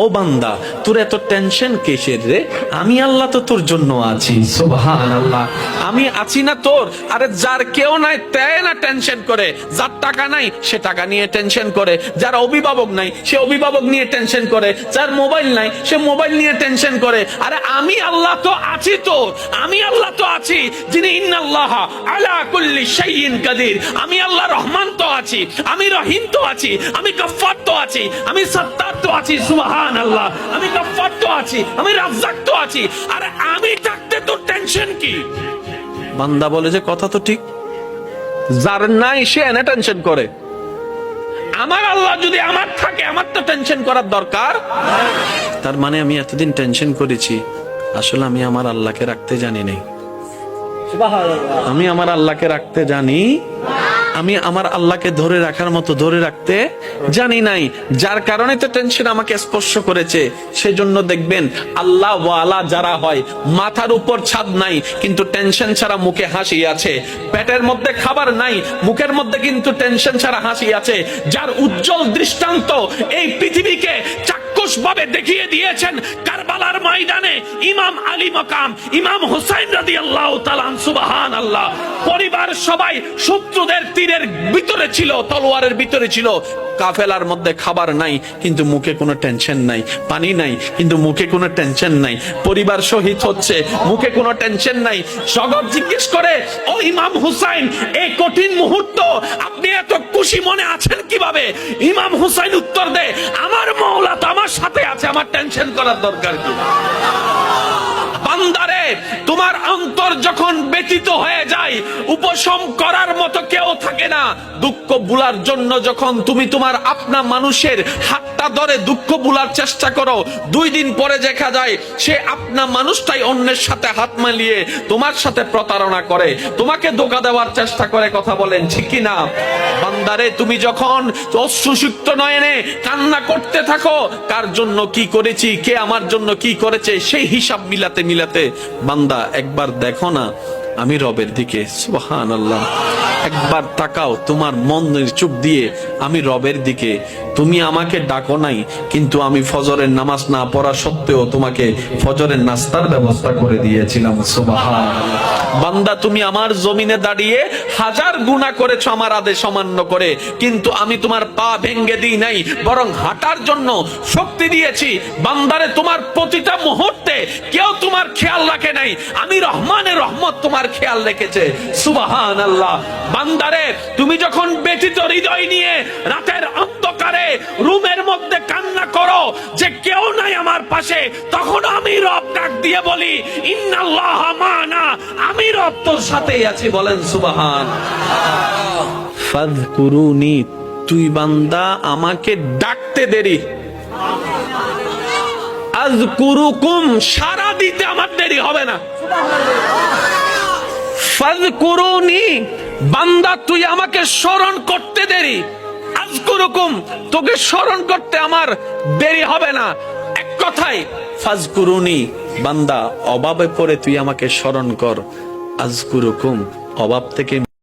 ও বান্দা, তোর এত টেনশন কিসের রে? আমি আল্লাহ তো তোর জন্য আছি। সুবহানাল্লাহ। আমি আছি না তোর? আরে যার কেউ নাই তাই না টেনশন করে, যার টাকা নাই সে টাকা নিয়ে টেনশন করে, যার অভিভাবক নাই সে অভিভাবক নিয়ে টেনশন করে, যার মোবাইল নাই সে মোবাইল নিয়ে টেনশন করে। আরে আমি আল্লাহ তো আছি তোর, আমি আল্লাহ তো আছি যিনি ইন্নাল্লাহ আলা কুল্লি শাইইন কাদির। আমি আল্লাহ রহমান তো আছি, আমি রহিম তো আছি, আমি গফফার তো আছি, আমি সত্তার তো আছি। সুবহানাল্লাহ। আমি গফফার তো আছি, আমি রাজ্জাক তো আছি। আরে আমি থাকতে তোর টেনশন কি? বান্দা বলে যে কথা তো ঠিক, যার নাই সে এনে টেনশন করে। আমার আল্লাহ যদি আমার থাকে, আমার তো টেনশন করার দরকার। তার মানে আমি এতদিন টেনশন করেছি, আসলে আমি আমার আল্লাহকে রাখতে জানি নাই। আমি আমার আল্লাহকে রাখতে জানি, আমি আমার আল্লাহকে ধরে রাখার মতো ধরে রাখতে জানি নাই, যার কারণে তো টেনশন আমাকে স্পর্শ করেছে। সেজন্য দেখবেন আল্লাহ ওয়ালা যারা হয়, মাথার উপর ছাদ নাই কিন্তু টেনশন ছাড়া মুখে হাসি আছে, পেটের মধ্যে খাবার নাই মুখের মধ্যে কিন্তু টেনশন ছাড়া হাসি আছে, যার উজ্জ্বল দৃষ্টান্ত এই পৃথিবীকে চাক্ষুষ ভাবে দেখিয়ে দিয়েছেন কারবালার ময়দানে ইমাম আলী মাকাম, ইমাম হুসাইন রাদিয়াল্লাহু তাআলা। সুবহানাল্লাহ। পরিবার সবাই শত্রুদের তীরের ভিতরে ছিল, তলোয়ারের ভিতরে ছিল, কাফেলার মধ্যে খাবার নাই কিন্তু মুখে কোনো টেনশন নাই, পানি নাই কিন্তু মুখে কোনো টেনশন নাই, পরিবার শহীদ হচ্ছে মুখে কোনো টেনশন নাই। জগৎ জিজ্ঞেস করে, ও ইমাম হুসাইন, এই কঠিন মুহূর্ত আপনি এত খুশি মনে আছেন কিভাবে? ইমাম হুসাইন উত্তর দেয়, আমার মাওলা তো আমার সাথে আছে, আমার টেনশন করার দরকার কি? বান্দারে, তোমার অন্তর যখন ব্যতীত হয়ে যায়, উপশম করার মতো কেউ থাকে না। দুঃখ ভুলার জন্য যখন তুমি তোমার আপনা মানুষের হাতটা ধরে দুঃখ ভুলার চেষ্টা করো, 2 দিন পরে দেখা যায় সে আপনা মানুষটাই অন্যের সাথে হাত মিলিয়ে তোমার সাথে প্রতারণা করে, তোমাকে ধোঁকা দেওয়ার চেষ্টা করে। কথা বলেন ঠিক কি না? বান্দারে, তুমি যখন অশ্রুসিক্ত নয়নে কান্না করতে থাকো, কার জন্য কি করেছি, কে আমার জন্য কি করেছে, সেই হিসাব মিলাতে মিলাতে বান্দা একবার দেখো না আমি রবের দিকে। সুবহানাল্লাহ। একবার তাকাও তোমার মনের চোখ দিয়ে আমি রবের দিকে। তুমি আমাকে ডাকো নাই কিন্তু আমি ফজরের নামাজ না পড়া সত্ত্বেও তোমাকে ফজরের নাস্তার ব্যবস্থা করে দিয়েছিলাম। সুবহানাল্লাহ। বান্দা, তুমি আমার জমিনে দাঁড়িয়ে 1000 গুনাহ করেছো আমার আদেশ অমান্য করে, কিন্তু আমি তোমার পা ভেঙে দিই নাই, বরং হাঁটার জন্য শক্তি দিয়েছি। বান্দারে, তোমার প্রতিটা মুহূর্তে কেউ তোমার খেয়াল রাখে নাই, আমি রহমানের রহমত তোমার খেয়াল রেখেছে। সুবহানাল্লাহ। বান্দারে, তুমি যখন ব্যথিত হৃদয় নিয়ে রাতের অন্ধকারে রুমের মধ্যে কান্না করো যে কেউ নাই আমার পাশে, তখন আমি রব ডাক দিয়ে বলি, ইন্নাল্লাহ মা'না, আমি রব তোর সাথেই আছি। বলেন সুবহান। ফাযকুরুনি, তুই বান্দা আমাকে ডাকতে দেরি, আযকুরুকুম, সারা দিতে আমার দেরি হবে না। ফাযকুরুনি, বান্দা তুই আমাকে স্মরণ করতে দেরি, আযকুরুকুম, তোকে স্মরণ করতে আমার দেরি হবে না। এক কথায় ফাযকুরুনি, বান্দা অভাবে পড়ে তুই আমাকে স্মরণ কর, আযকুরুকুম, অভাব থেকে